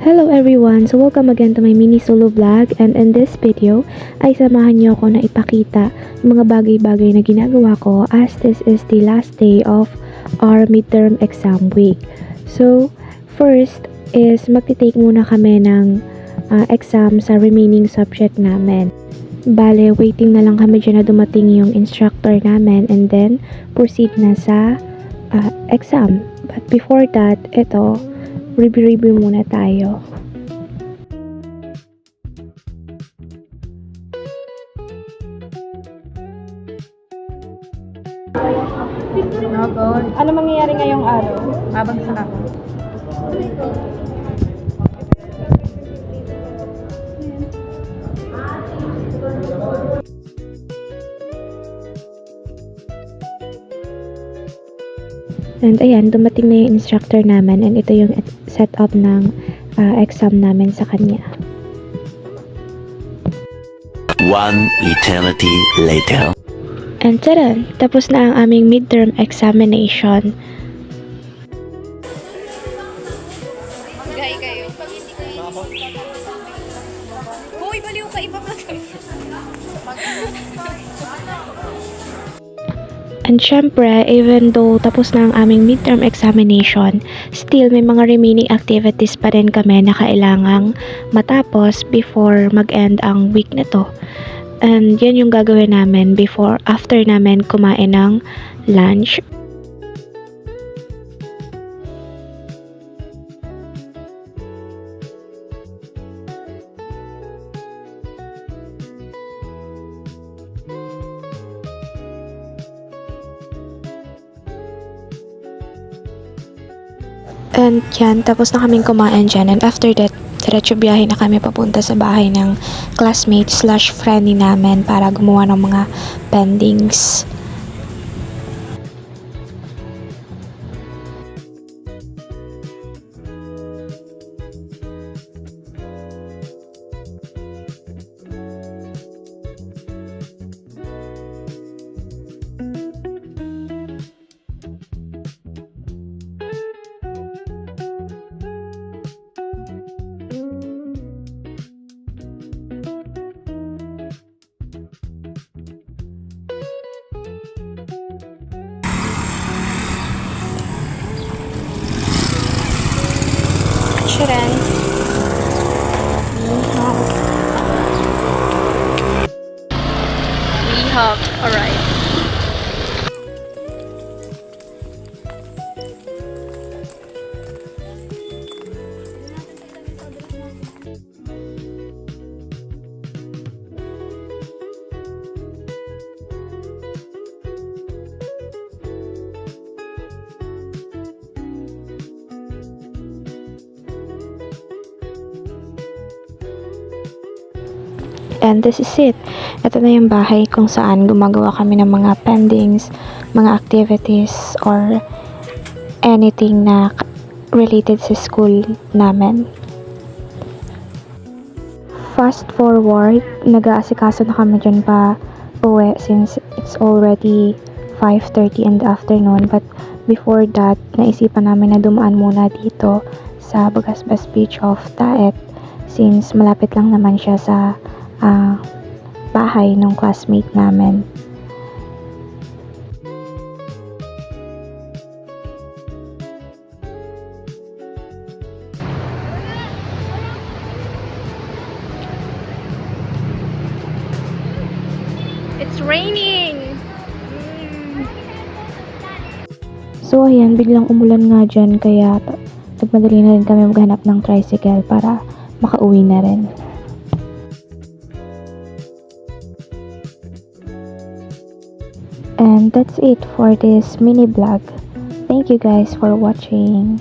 Hello everyone! So welcome again to my mini solo vlog, and in this video ay samahan niyo ako na ipakita mga bagay-bagay na ginagawa ko as this is the last day of our midterm exam week. So first is magti-take muna kami ng exam sa remaining subject namin. Bale, waiting na lang kami dyan na dumating yung instructor namin and then proceed na sa exam. But before that, ito, review muna tayo. No, God. Ano mangyayari ngayong araw? Mabagsak ako. And ayan, dumating na yung instructor namin and ito yung setup ng exam namin sa kanya. One eternity later. And taran, tapos na ang aming midterm examination. Gay kayo. Hoy, baliw ka, ipa-vlog kayo. And syempre, even though tapos na ang aming midterm examination, still may mga remaining activities pa rin kami na kailangang matapos before mag-end ang week na to. And yan yung gagawin namin after namin kumain ng lunch. And yan, tapos na kaming kumain dyan. And after that, diretso biyahe na kami papunta sa bahay ng classmate / friendly namin para gumawa ng mga pendings. Sharon. Mihawk. Alright. And this is it. Ito na yung bahay kung saan gumagawa kami ng mga pendings, mga activities, or anything na related sa school namin. Fast forward, nag-aasikaso na kami dyan pa uwi since it's already 5:30 in the afternoon. But before that, naisipan namin na dumaan muna dito sa Bagasbas Beach of Taet since malapit lang naman siya sa bahay ng classmate namin. It's raining! So ayan, biglang umulan nga dyan kaya nagmadali na rin kami maghanap ng tricycle para makauwi na rin. And that's it for this mini vlog. Thank you guys for watching.